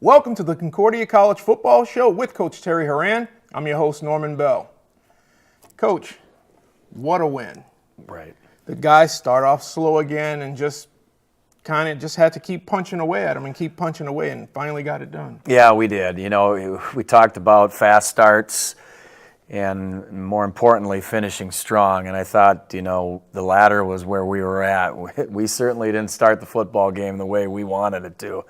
Welcome to the Concordia College Football Show with Coach Terry Horan. I'm your host, Norman Bell. Coach, what a win. Right. The guys start off slow again and just had to keep punching away at them and finally got it done. Yeah, we did. You know, we talked about fast starts and more importantly, finishing strong. And I thought, you know, the latter was where we were at. We certainly didn't start the football game the way we wanted it to.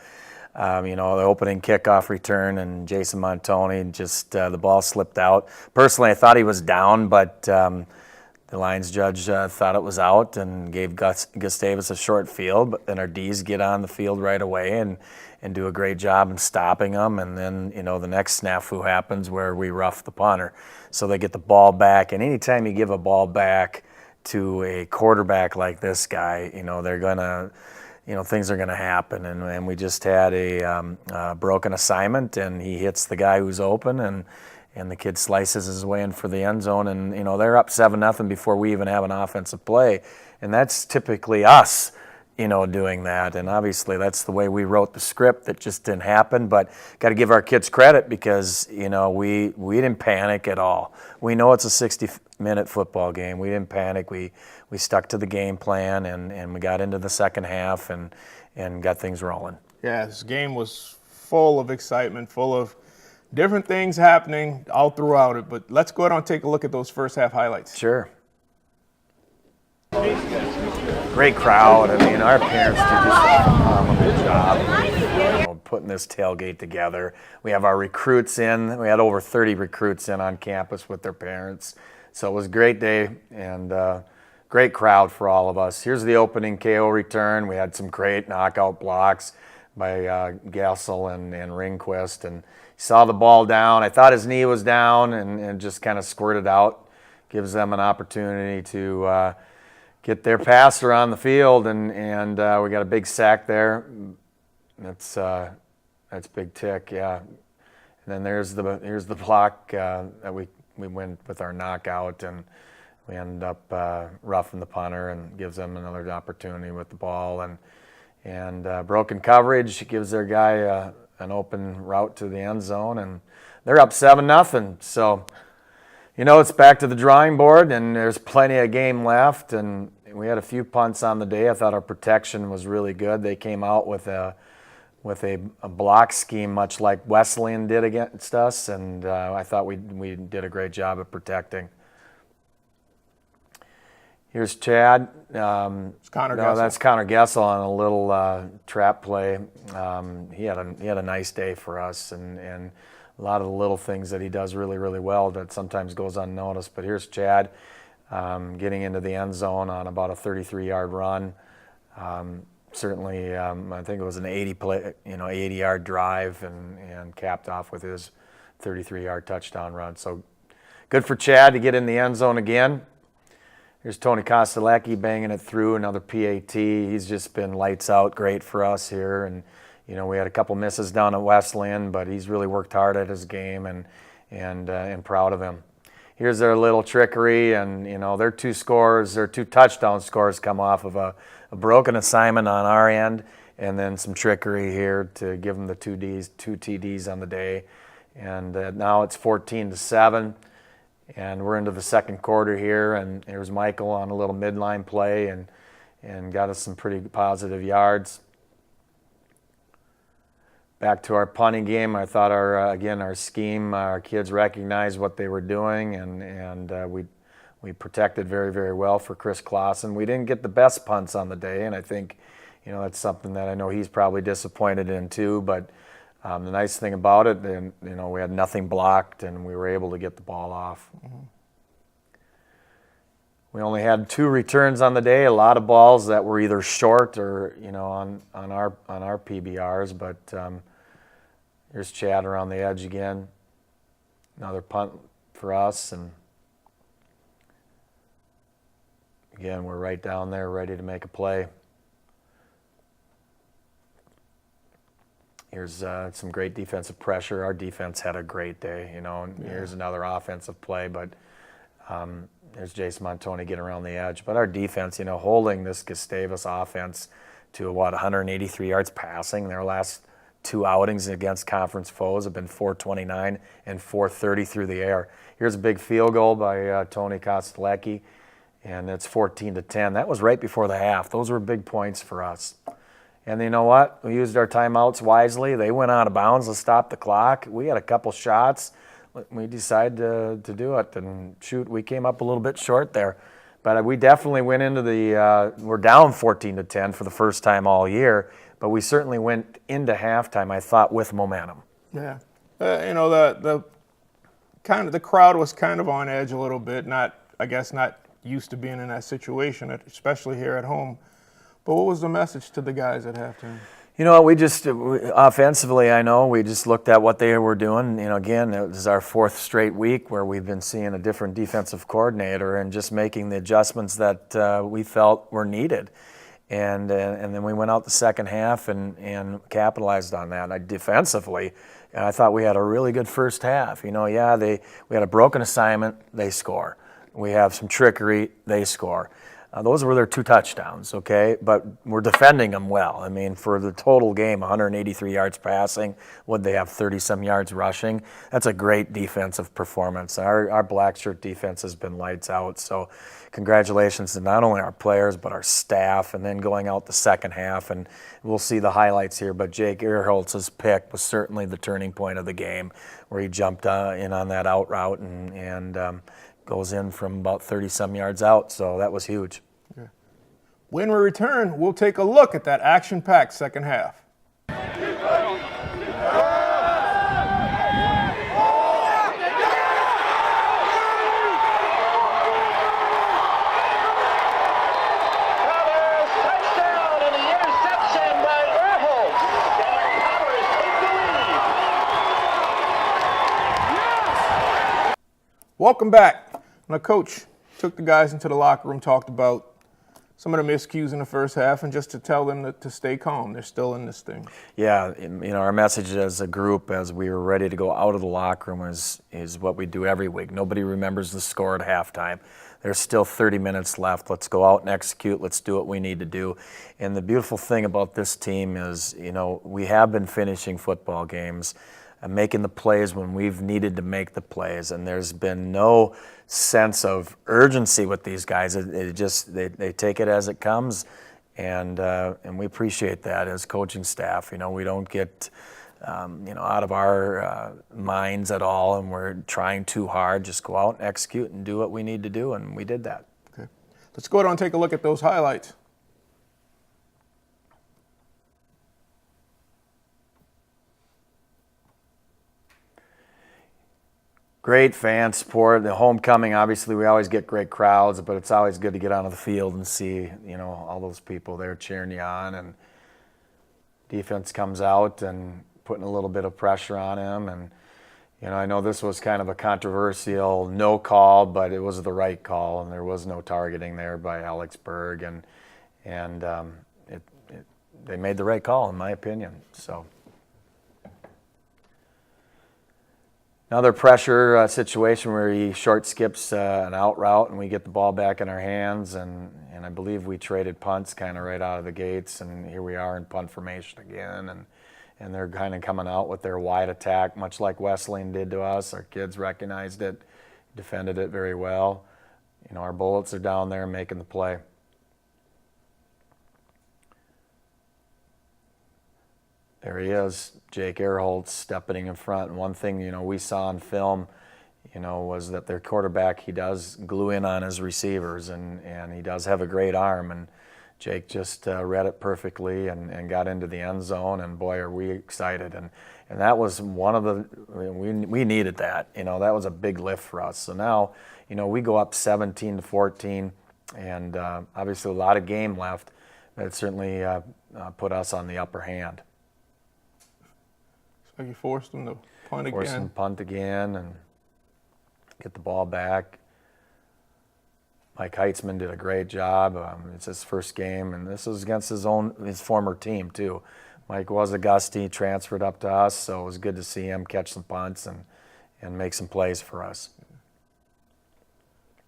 You know, the opening kickoff return and Jason Montoni, just the ball slipped out. Personally, I thought he was down, but the Lions judge thought it was out and gave Gustavus a short field. But then our Ds get on the field right away and do a great job in stopping them. And then, you know, the next snafu happens where we rough the punter. So they get the ball back. And anytime you give a ball back to a quarterback like this guy, you know, they're going to – you know, things are going to happen, and we just had a broken assignment, and he hits the guy who's open, and the kid slices his way in for the end zone, and you know they're up 7-0 before we even have an offensive play, and that's typically us, you know, doing that, and obviously that's the way we wrote the script. That just didn't happen, but got to give our kids credit because you know we didn't panic at all. We know it's a 60-minute football game. We didn't panic. We stuck to the game plan, and we got into the second half and got things rolling. Yeah, this game was full of excitement, full of different things happening all throughout it. But let's go ahead and take a look at those first half highlights. Sure. Great crowd. I mean, our parents did just a phenomenal job, you know, putting this tailgate together. We have our recruits in. We had over 30 recruits in on campus with their parents. So it was a great day and great crowd for all of us. Here's the opening KO return. We had some great knockout blocks by Gassel and Ringquist. And he saw the ball down. I thought his knee was down and just kind of squirted out. Gives them an opportunity to get their passer on the field. And we got a big sack there. That's big tick, yeah. And then here's the block that we went with our knockout, and we end up roughing the punter and gives them another opportunity with the ball. And broken coverage gives their guy an open route to the end zone, and they're up 7-0. So, you know, it's back to the drawing board, and there's plenty of game left. And we had a few punts on the day. I thought our protection was really good. They came out with a block scheme much like Wesleyan did against us, and I thought we did a great job of protecting. Here's Chad. It's Connor Gessel. That's Connor Gessel on a little trap play. He had a nice day for us, and a lot of the little things that he does really, really well that sometimes goes unnoticed. But here's Chad getting into the end zone on about a 33-yard run. Certainly, I think it was an 80-yard drive, and capped off with his 33-yard touchdown run. So good for Chad to get in the end zone again. Here's Tony Kostelecky banging it through, another PAT. He's just been lights out, great for us here. And you know, we had a couple misses down at Wesleyan, but he's really worked hard at his game, and proud of him. Here's their little trickery, and you know, their two touchdown scores come off of a broken assignment on our end, and then some trickery here to give them the two TDs on the day. And now it's 14-7. And we're into the second quarter here, and here's Michael on a little midline play and got us some pretty positive yards. Back to our punting game. I thought our scheme, our kids recognized what they were doing, and we protected very, very well for Chris Clausen. We didn't get the best punts on the day, and I think, you know, that's something that I know he's probably disappointed in too, but the nice thing about it, you know, we had nothing blocked, and we were able to get the ball off. Mm-hmm. We only had 2 returns on the day. A lot of balls that were either short or, you know, on our PBRs. But here's Chad around the edge again. Another punt for us, and again, we're right down there, ready to make a play. Here's some great defensive pressure. Our defense had a great day, you know. And here's another offensive play, but there's Jason Montoni getting around the edge. But our defense, you know, holding this Gustavus offense to 183 yards passing their last two outings against conference foes have been 429 and 430 through the air. Here's a big field goal by Tony Kostelecky, and it's 14-10. That was right before the half. Those were big points for us. And you know what? We used our timeouts wisely. They went out of bounds to stop the clock. We had a couple shots. We decided to do it, and shoot, we came up a little bit short there. But we definitely went into we're down 14-10 for the first time all year, but we certainly went into halftime, I thought, with momentum. Yeah. The crowd was kind of on edge a little bit, not used to being in that situation, especially here at home. But what was the message to the guys at halftime? You know, offensively, I know, we just looked at what they were doing. Again, it was our fourth straight week where we've been seeing a different defensive coordinator and just making the adjustments that we felt were needed. And then we went out the second half and capitalized on that. Defensively, and I thought we had a really good first half. We had a broken assignment, they score. We have some trickery, they score. Those were their 2 touchdowns, okay? But we're defending them well. I mean, for the total game, 183 yards passing, would they have 30-some yards rushing? That's a great defensive performance. Our black shirt defense has been lights out. So congratulations to not only our players but our staff, and then going out the second half. And we'll see the highlights here, but Jake Earholtz's pick was certainly the turning point of the game, where he jumped in on that out route and goes in from about 30-some yards out, so that was huge. Okay. When we return, we'll take a look at that action-packed second half. Welcome back. Now, Coach took the guys into the locker room, talked about some of the miscues in the first half, and just to tell them to stay calm. They're still in this thing. Yeah, our message as a group, as we were ready to go out of the locker room, is what we do every week. Nobody remembers the score at halftime. There's still 30 minutes left. Let's go out and execute. Let's do what we need to do. And the beautiful thing about this team is, we have been finishing football games and making the plays when we've needed to make the plays, and there's been no sense of urgency with these guys. They take it as it comes, and we appreciate that as coaching staff. We don't get out of our minds at all, and we're trying too hard. Just go out and execute and do what we need to do, and we did that. Okay, let's go ahead and take a look at those highlights. Great fan support. The homecoming, obviously, we always get great crowds, but it's always good to get onto the field and see, all those people there cheering you on. And defense comes out and putting a little bit of pressure on him. And, I know this was kind of a controversial no call, but it was the right call, and there was no targeting there by Alex Berg. And they made the right call, in my opinion. So. Another pressure situation where he short skips an out route and we get the ball back in our hands, and I believe we traded punts kind of right out of the gates, and here we are in punt formation again, and they're kind of coming out with their wide attack, much like Wesleyan did to us. Our kids recognized it, defended it very well. Our bullets are down there making the play. There he is, Jake Earholtz stepping in front. And one thing, we saw on film, was that their quarterback, he does glue in on his receivers, and he does have a great arm. And Jake just read it perfectly and got into the end zone, and boy, are we excited. And that was one of the, we needed that. That was a big lift for us. So now, we go up 17-14, and obviously a lot of game left. That certainly put us on the upper hand. So you forced them to punt again. Forced them to punt again and get the ball back. Mike Heitzman did a great job. It's his first game, and this was against his former team too. Mike was a Gusty, transferred up to us, so it was good to see him catch some punts and make some plays for us.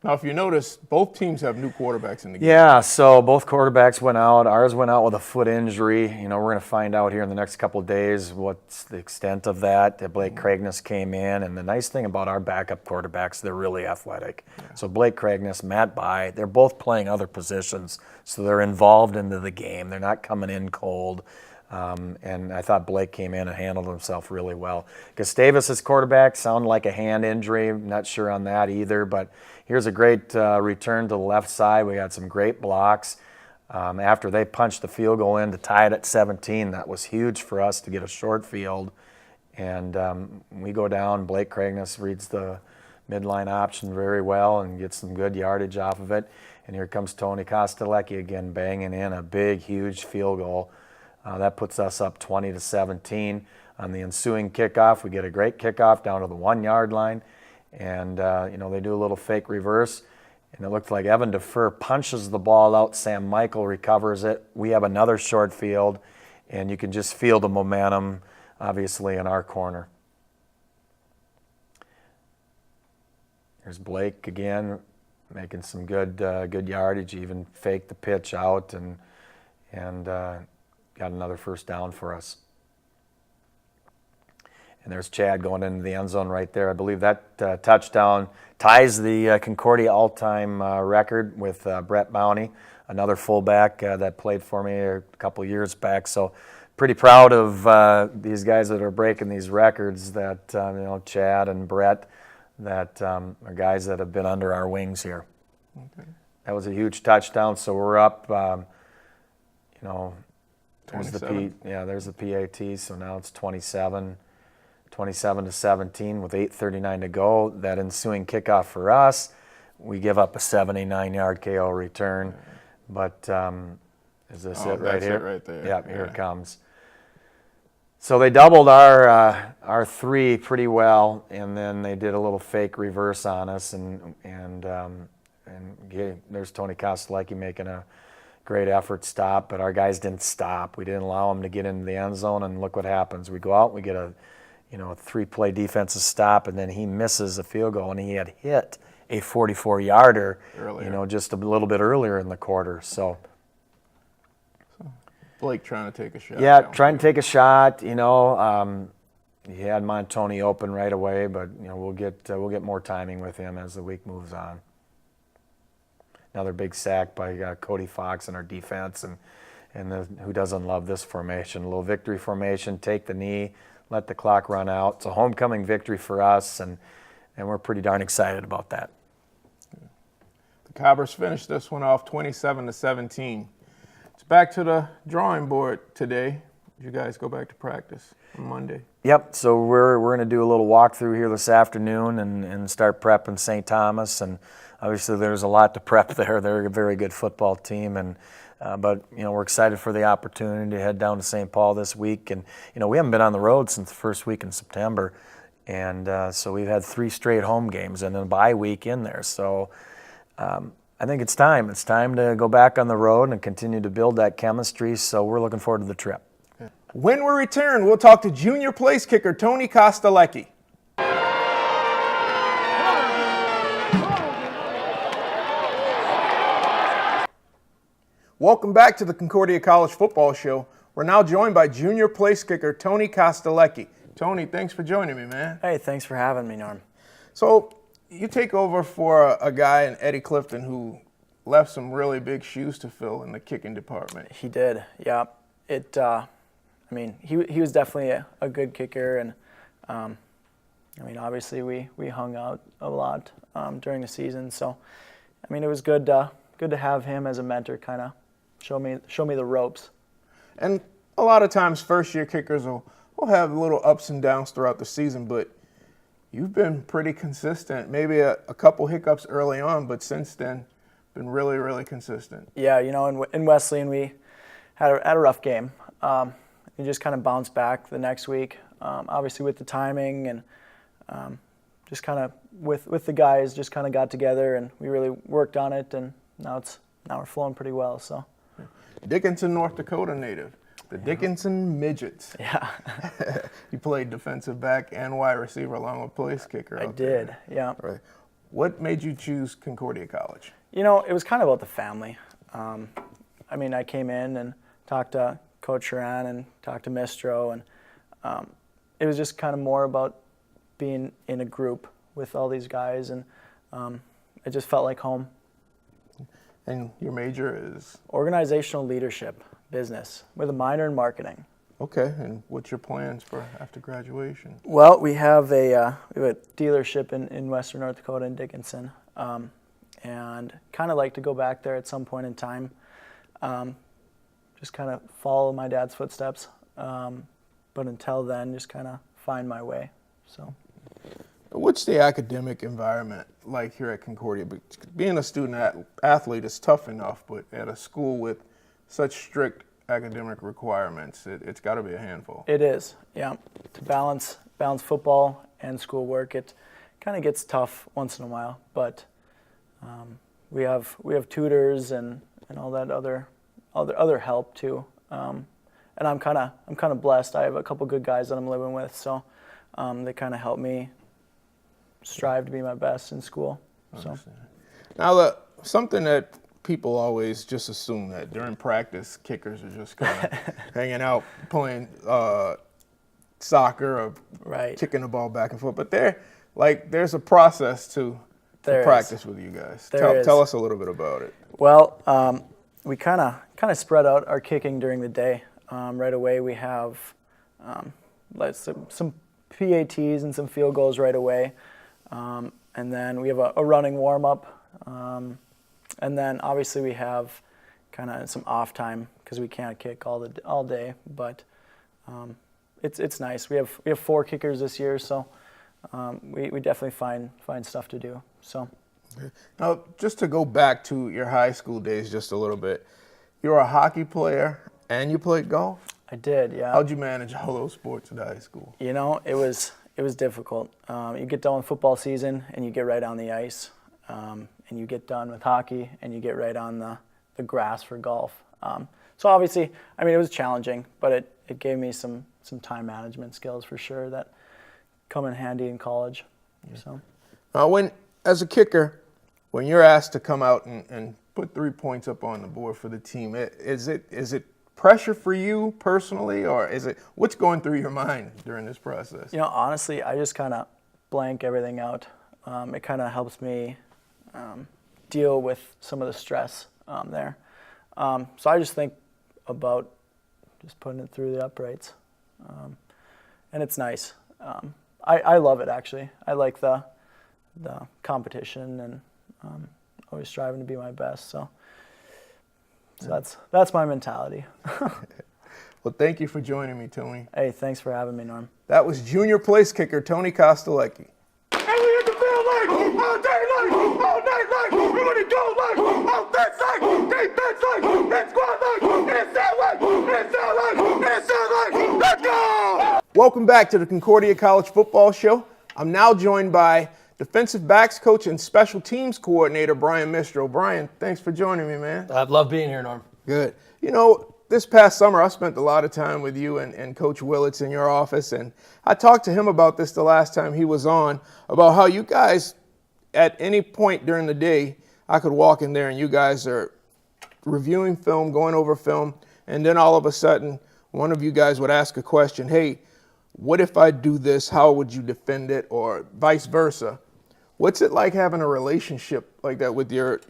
Now, if you notice, both teams have new quarterbacks in the game. Yeah, so both quarterbacks went out. Ours went out with a foot injury. We're going to find out here in the next couple of days what's the extent of that. Blake Craigness came in, and the nice thing about our backup quarterbacks, they're really athletic. Yeah. So Blake Craigness, Matt Bai, they're both playing other positions, so they're involved into the game. They're not coming in cold. And I thought Blake came in and handled himself really well. Gustavus' quarterback sounded like a hand injury. Not sure on that either, but here's a great return to the left side. We got some great blocks. After they punched the field goal in to tie it at 17, that was huge for us to get a short field. And we go down. Blake Craigness reads the midline option very well and gets some good yardage off of it. And here comes Tony Kostelecky again, banging in a big, huge field goal. That puts us up 20-17. On the ensuing kickoff, we get a great kickoff down to the 1 yard line. And, they do a little fake reverse. And it looked like Evan Defer punches the ball out. Sam Michael recovers it. We have another short field. And you can just feel the momentum, obviously, in our corner. There's Blake again, making some good yardage. He even faked the pitch out and got another first down for us. And there's Chad going into the end zone right there. I believe that touchdown ties the Concordia all-time record with Brett Bowney, another fullback that played for me a couple years back. So pretty proud of these guys that are breaking these records, that Chad and Brett, that are guys that have been under our wings here. Okay. That was a huge touchdown, so we're up, there's the PAT, so now it's 27-17 with 8:39 to go. That ensuing kickoff for us, we give up a 79-yard KO return. But is this it right here? It right there. Yep, here it comes. So they doubled our three pretty well, and then they did a little fake reverse on us, and there's Tony Kostelecky making a great effort stop, but our guys didn't stop. We didn't allow them to get into the end zone, and look what happens. We go out, we get a 3-play defensive stop, and then he misses a field goal, and he had hit a 44-yarder, just a little bit earlier in the quarter. So Blake trying to take a shot. Yeah, trying to take a shot. He had Montoni open right away, but we'll get more timing with him as the week moves on. Another big sack by Cody Fox in our defense, and who doesn't love this formation? A little victory formation, take the knee, let the clock run out. It's a homecoming victory for us, and we're pretty darn excited about that. The Cobbers finished this one off 27-17. It's back to the drawing board today. You guys go back to practice on Monday. Yep, so we're going to do a little walkthrough here this afternoon and start prepping St. Thomas, and obviously there's a lot to prep there. They're a very good football team, but we're excited for the opportunity to head down to St. Paul this week. And we haven't been on the road since the first week in September, and so we've had 3 straight home games and then a bye week in there. So I think it's time. It's time to go back on the road and continue to build that chemistry. So we're looking forward to the trip. When we return, we'll talk to junior place kicker Tony Kostelecky. Welcome back to the Concordia College Football Show. We're now joined by junior place kicker Tony Kostelecky. Tony, thanks for joining me, man. Hey, thanks for having me, Norm. So you take over for a guy in Eddie Clifton who left some really big shoes to fill in the kicking department. He did, yeah. He was definitely a good kicker, and obviously we hung out a lot during the season. So, it was good to have him as a mentor, kind of show me the ropes. And a lot of times, first-year kickers will have little ups and downs throughout the season, but you've been pretty consistent. Maybe a couple hiccups early on, but since then, been really, really consistent. Yeah, in Wesleyan we had a rough game. We just kind of bounced back the next week, obviously with the timing and just kind of with the guys, just kind of got together and we really worked on it, and now we're flowing pretty well. So, Dickinson, North Dakota native, the Dickinson Midgets. Yeah. You played defensive back and wide receiver along with place kicker. I did, yeah. Right. What made you choose Concordia College? You know, it was kind of about the family. I mean, I came in and talked to Coach Sharan and talked to Mistro, and it was just kind of more about being in a group with all these guys, and it just felt like home. And your major is? Organizational leadership, business, with a minor in marketing. Okay, and what's your plans for after graduation? Well, we have a dealership in Western North Dakota in Dickinson, and kind of like to go back there at some point in time, just kind of follow my dad's footsteps, but until then, just kind of find my way. So, what's the academic environment like here at Concordia? Being a student athlete is tough enough, but at a school with such strict academic requirements, it's got to be a handful. It is, yeah. To balance football and schoolwork, it kind of gets tough once in a while. But we have tutors and all that other help too. And I'm kind of blessed. I have a couple good guys that I'm living with, so they kind of help me strive to be my best in school. So now, something that people always just assume that during practice, kickers are just kind of hanging out playing soccer or right. kicking the ball back and forth. But there's a process to practice with you guys. Tell us a little bit about it. Well, we kind of spread out our kicking during the day. Right away, we have some PATs and some field goals right away, and then we have a running warm up. And then obviously we have kind of some off time because we can't kick all day. But it's nice. We have 4 kickers this year, so we definitely find stuff to do. So now, just to go back to your high school days just a little bit, you're a hockey player and you played golf. I did, yeah. How'd you manage all those sports at high school? You know, it was difficult. You get done with football season and you get right on the ice. And you get done with hockey, and you get right on the grass for golf. So obviously, I mean, it was challenging, but it gave me some time management skills for sure that come in handy in college. So, as a kicker, when you're asked to come out and put 3 points up on the board for the team, is it pressure for you personally, or what's going through your mind during this process? You know, honestly, I just kind of blank everything out. It kind of helps me deal with some of the stress there. So I just think about just putting it through the uprights. And it's nice. I love it, actually. I like the competition and always striving to be my best. So that's my mentality. Well, thank you for joining me, Tony. Hey, thanks for having me, Norm. That was junior place kicker Tony Kostelecky. All day long, all night long, we're gonna go long, offense long, defense long, and squad long, inside long, inside long, inside long, let's go! Welcome back to the Concordia College Football Show. I'm now joined by defensive backs coach and special teams coordinator Brian Mistro. Brian, thanks for joining me, man. I love being here, Norm. Good. You know, this past summer I spent a lot of time with you and Coach Willits in your office, and I talked to him about this the last time he was on, about how you guys, at any point during the day, I could walk in there and you guys are reviewing film, going over film, and then all of a sudden, one of you guys would ask a question, hey, what if I do this? How would you defend it? Or vice versa. What's it like having a relationship like that with your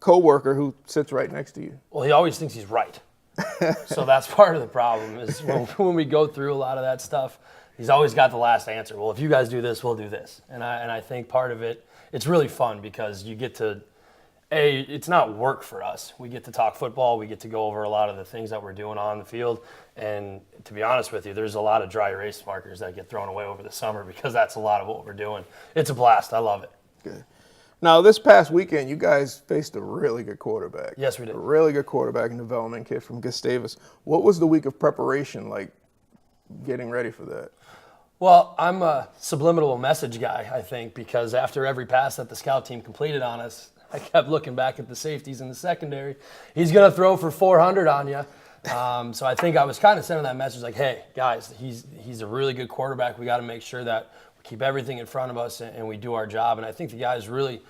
coworker who sits right next to you? Well, he always thinks he's right. So that's part of the problem is when we go through a lot of that stuff, he's always got the last answer. Well, if you guys do this, we'll do this. And I think part of it, it's really fun because you get to, it's not work for us. We get to talk football. We get to go over a lot of the things that we're doing on the field. And to be honest with you, there's a lot of dry erase markers that get thrown away over the summer because that's a lot of what we're doing. It's a blast. I love it. Good. Now, this past weekend, you guys faced a really good quarterback. Yes, we did. A really good quarterback and development kid from Gustavus. What was the week of preparation like getting ready for that? Well, I'm a subliminal message guy, I think, because after every pass that the scout team completed on us, I kept looking back at the safeties in the secondary. He's going to throw for 400 on you. So I think I was kind of sending that message like, hey, guys, he's a really good quarterback. We got to make sure that we keep everything in front of us, and we do our job. And I think the guys really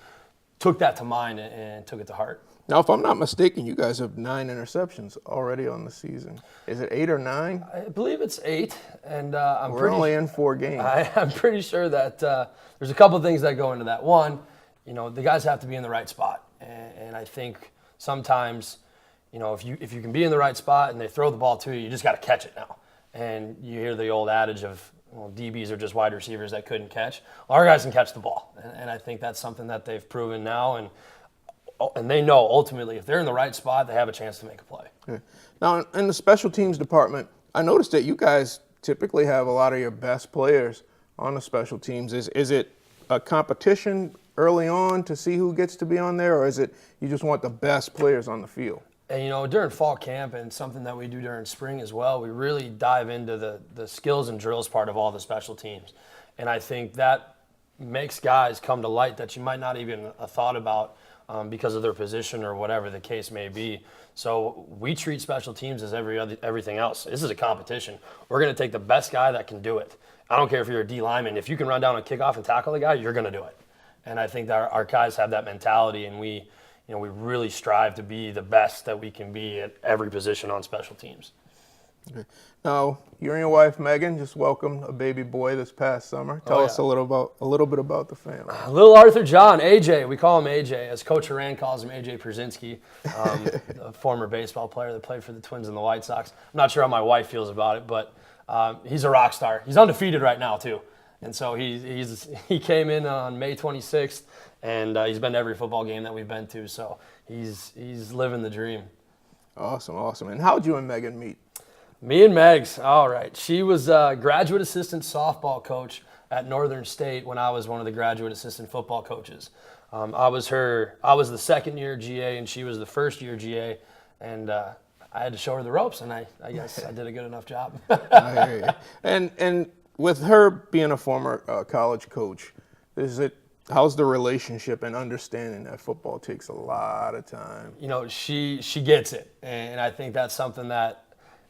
took that to mind and took it to heart. Now, if I'm not mistaken, you guys have 9 interceptions already on the season. Is it 8 or 9? I believe it's 8, and We're only in 4 games. I'm pretty sure that there's a couple things that go into that. One, the guys have to be in the right spot, and I think sometimes, if you can be in the right spot and they throw the ball to you, you just got to catch it now. And you hear the old adage of, DBs are just wide receivers that couldn't catch. Well, our guys can catch the ball, and I think that's something that they've proven now, and they know ultimately if they're in the right spot, they have a chance to make a play. Okay. Now, in the special teams department, I noticed that you guys typically have a lot of your best players on the special teams. Is it a competition early on to see who gets to be on there, or is it you just want the best players on the field? And during fall camp and something that we do during spring as well, we really dive into the skills and drills part of all the special teams. And I think that makes guys come to light that you might not even have thought about because of their position or whatever the case may be. So we treat special teams as everything else. This is a competition. We're going to take the best guy that can do it. I don't care if you're a D lineman. If you can run down and kick off and tackle the guy, you're going to do it. And I think that our guys have that mentality, and we really strive to be the best that we can be at every position on special teams. Okay. Now, you and your wife Megan just welcomed a baby boy this past summer. Tell us a little bit about the family. Little Arthur John, AJ. We call him AJ, as Coach Horan calls him, AJ Przinski, a former baseball player that played for the Twins and the White Sox. I'm not sure how my wife feels about it, but he's a rock star. He's undefeated right now too, and so he came in on May 26th, and he's been to every football game that we've been to. So he's living the dream. Awesome. And how'd you and Megan meet? Me and Megs, all right. She was a graduate assistant softball coach at Northern State when I was one of the graduate assistant football coaches. I was the second year GA and she was the first year GA, and I had to show her the ropes, and I guess I did a good enough job. I hear you. And with her being a former college coach, how's the relationship and understanding that football takes a lot of time? She gets it, and I think that's something that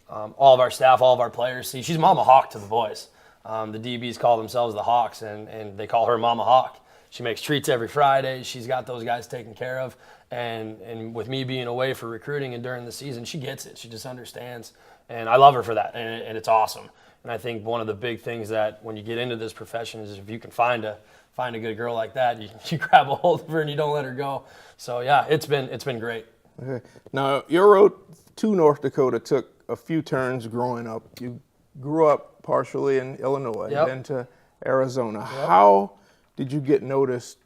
all of our staff, all of our players see. She's Mama Hawk to the boys. The DBs call themselves the Hawks, and they call her Mama Hawk. She makes treats every Friday. She's got those guys taken care of. And with me being away for recruiting and during the season, she gets it. She just understands. And I love her for that, and it's awesome. And I think one of the big things that when you get into this profession is if you can find a good girl like that, you grab a hold of her and you don't let her go. So, yeah, it's been great. Okay. Now, your road to North Dakota took a few turns growing up. You grew up partially in Illinois, then to Arizona. Yep. How did you get noticed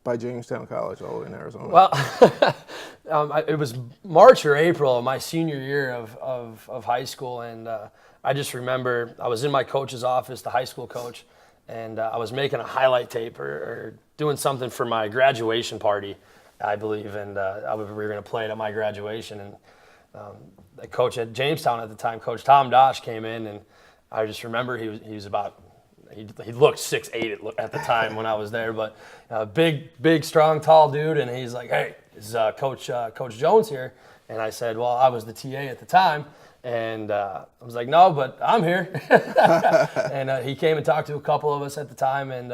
by Jamestown College all in Arizona? Well, it was March or April of my senior year of high school, and I just remember I was in my coach's office, the high school coach, and I was making a highlight tape or doing something for my graduation party, I believe, and we were going to play it at my graduation, and the coach at Jamestown at the time, Coach Tom Dosh, came in, and I just remember he looked 6'8" at the time when I was there, but big, strong, tall dude, and he's like, "Hey, is Coach Jones here?" And I said, "Well, I was the TA at the time," and I was like, "No, but I'm here." And he came and talked to a couple of us at the time, and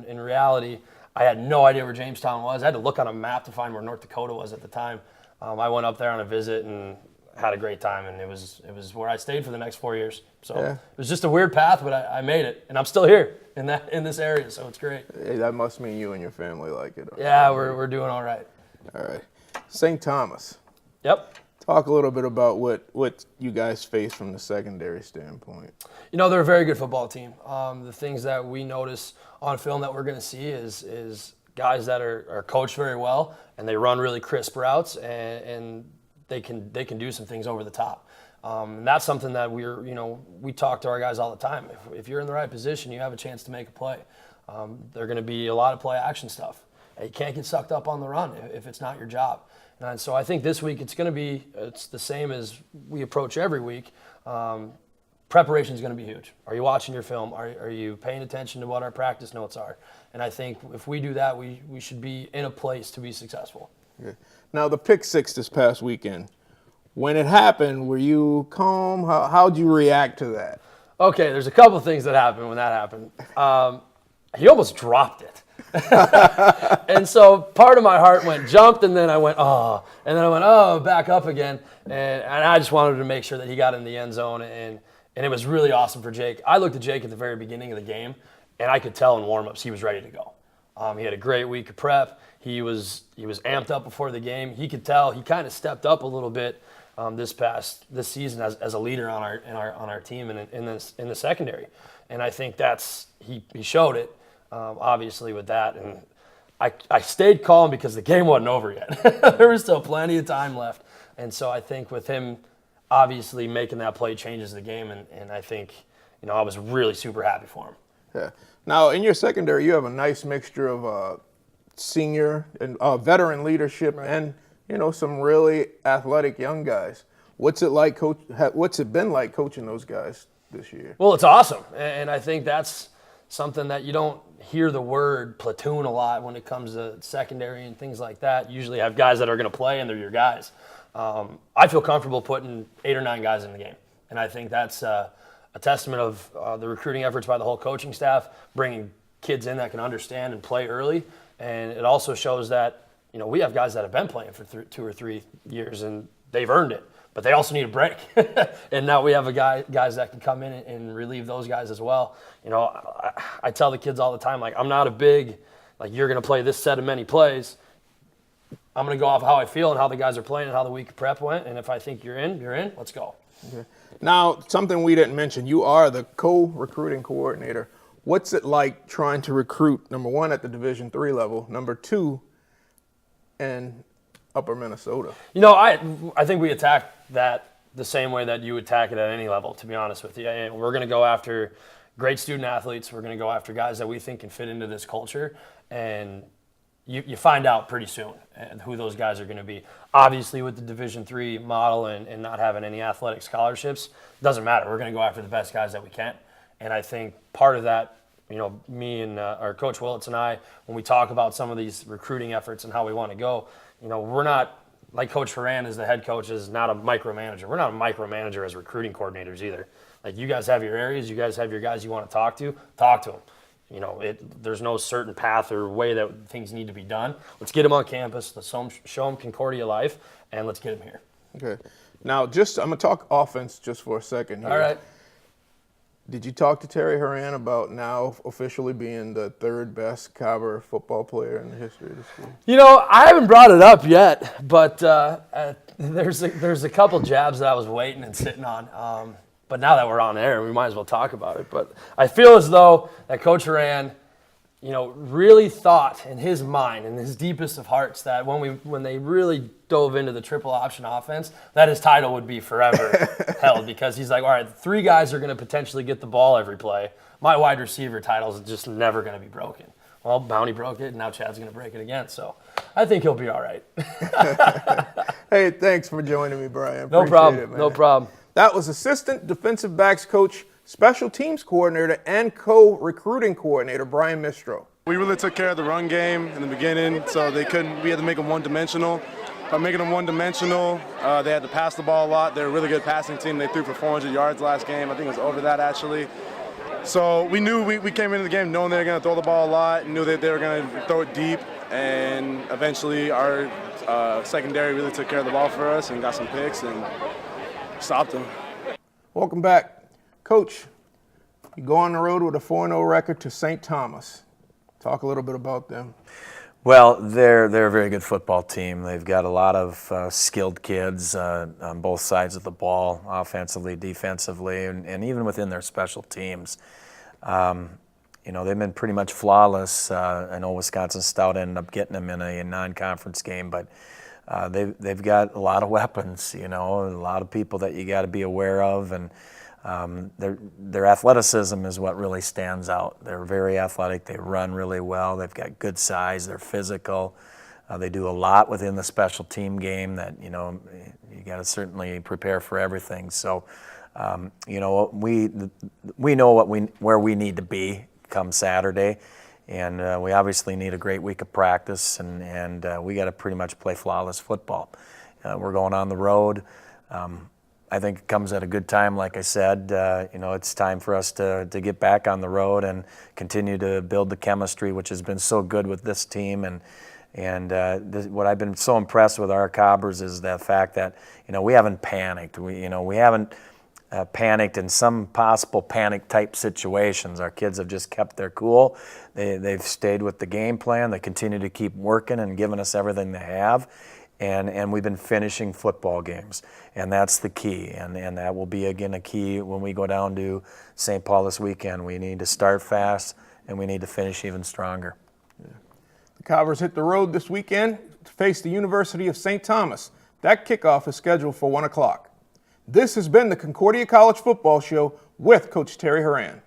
in reality, I had no idea where Jamestown was. I had to look on a map to find where North Dakota was at the time. I went up there on a visit and had a great time, and it was where I stayed for the next 4 years. So It was just a weird path, but I made it, and I'm still here in this area, so it's great. Hey, that must mean you and your family like it. Yeah, we're doing all right. All right. St. Thomas. Yep. Talk a little bit about what you guys face from the secondary standpoint. They're a very good football team. The things that we notice on film that we're going to see is guys that are coached very well, and they run really crisp routes, and they can do some things over the top. And that's something that we talk to our guys all the time. If you're in the right position, you have a chance to make a play. They're going to be a lot of play action stuff. You can't get sucked up on the run if it's not your job. And so I think this week it's the same as we approach every week. Preparation is going to be huge. Are you watching your film? Are you paying attention to what our practice notes are? And I think if we do that, we should be in a place to be successful. Okay. Now, the pick six this past weekend, when it happened, were you calm? How'd you react to that? Okay, there's a couple of things that happened when that happened. he almost dropped it. And so part of my heart jumped, and then I went, oh. And then I went, oh, back up again. And I just wanted to make sure that he got in the end zone. And it was really awesome for Jake. I looked at Jake at the very beginning of the game, and I could tell in warm-ups he was ready to go. He had a great week of prep. He was amped up before the game. He could tell he kind of stepped up a little bit this season as a leader on our team and in the secondary. And I think he showed it. Obviously with that, and I stayed calm because the game wasn't over yet. There was still plenty of time left, and so I think with him obviously making that play changes the game, and I think I was really super happy for him. Yeah. Now in your secondary, you have a nice mixture of senior and veteran leadership, right, and some really athletic young guys. What's it like, coach? What's it been like coaching those guys this year? Well, it's awesome, and I think that's something that you don't hear the word platoon a lot when it comes to secondary and things like that. You usually have guys that are going to play, and they're your guys. I feel comfortable putting 8 or 9 guys in the game, and I think that's a testament of the recruiting efforts by the whole coaching staff, bringing kids in that can understand and play early, and it also shows that we have guys that have been playing for 2 or 3 years, and they've earned it. But they also need a break. And now we have guys that can come in and relieve those guys as well. I tell the kids all the time, I'm not a big, you're going to play this set of many plays. I'm going to go off how I feel and how the guys are playing and how the week of prep went. And if I think you're in, let's go. Okay. Now, something we didn't mention, you are the co-recruiting coordinator. What's it like trying to recruit, number one, at the Division III level, number two, in Upper Minnesota? I think we attack that the same way that you attack it at any level, to be honest with you. And we're going to go after great student athletes. We're going to go after guys that we think can fit into this culture. And you find out pretty soon who those guys are going to be. Obviously, with the Division III model and not having any athletic scholarships, it doesn't matter. We're going to go after the best guys that we can. And I think part of that, me and our Coach Willits and I, when we talk about some of these recruiting efforts and how we want to go, we're not, like Coach Ferran as the head coach is not a micromanager. We're not a micromanager as recruiting coordinators either. You guys have your areas, you guys have your guys you want to talk to them. There's no certain path or way that things need to be done. Let's get them on campus, let's show them Concordia life, and let's get them here. Okay. Now, I'm going to talk offense just for a second here. All right. Did you talk to Terry Horan about now officially being the 3rd best Cobber football player in the history of the school? I haven't brought it up yet, but there's a couple jabs that I was waiting and sitting on. But now that we're on air, we might as well talk about it. But I feel as though that Coach Horan, really thought in his mind, in his deepest of hearts, that when they really dove into the triple option offense, that his title would be forever held, because he's like, all right, 3 guys are going to potentially get the ball every play. My wide receiver title is just never going to be broken. Well, Bounty broke it, and now Chad's going to break it again. So I think he'll be all right. Hey, thanks for joining me, Brian. No problem. It, man. No problem. That was assistant defensive backs coach, special teams coordinator, and co-recruiting coordinator Brian Mistro. We really took care of the run game in the beginning, so we had to make them one-dimensional. By making them one-dimensional, they had to pass the ball a lot. They're a really good passing team. They threw for 400 yards last game. I think it was over that, actually. So we knew we came into the game knowing they were going to throw the ball a lot, knew that they were going to throw it deep, and eventually our secondary really took care of the ball for us and got some picks and stopped them. Welcome back. Coach, you go on the road with a 4-0 record to St. Thomas. Talk a little bit about them. Well, they're a very good football team. They've got a lot of skilled kids on both sides of the ball, offensively, defensively, and even within their special teams. They've been pretty much flawless. I know Wisconsin Stout ended up getting them in a non-conference game, but they've got a lot of weapons. A lot of people that you got to be aware of, and their athleticism is what really stands out. They're very athletic. They run really well. They've got good size. They're physical. They do a lot within the special team game that, you got to certainly prepare for everything. So, we know where we need to be come Saturday. And we obviously need a great week of practice, and we got to pretty much play flawless football. We're going on the road. I think it comes at a good time. Like I said, it's time for us to get back on the road and continue to build the chemistry, which has been so good with this team. And what I've been so impressed with our Cobbers is the fact that we haven't panicked. We haven't panicked in some possible panic type situations. Our kids have just kept their cool. They've stayed with the game plan. They continue to keep working and giving us everything they have. And we've been finishing football games, and that's the key. And that will be, again, a key when we go down to St. Paul this weekend. We need to start fast, and we need to finish even stronger. The Cobbers hit the road this weekend to face the University of St. Thomas. That kickoff is scheduled for 1 o'clock. This has been the Concordia College Football Show with Coach Terry Horan.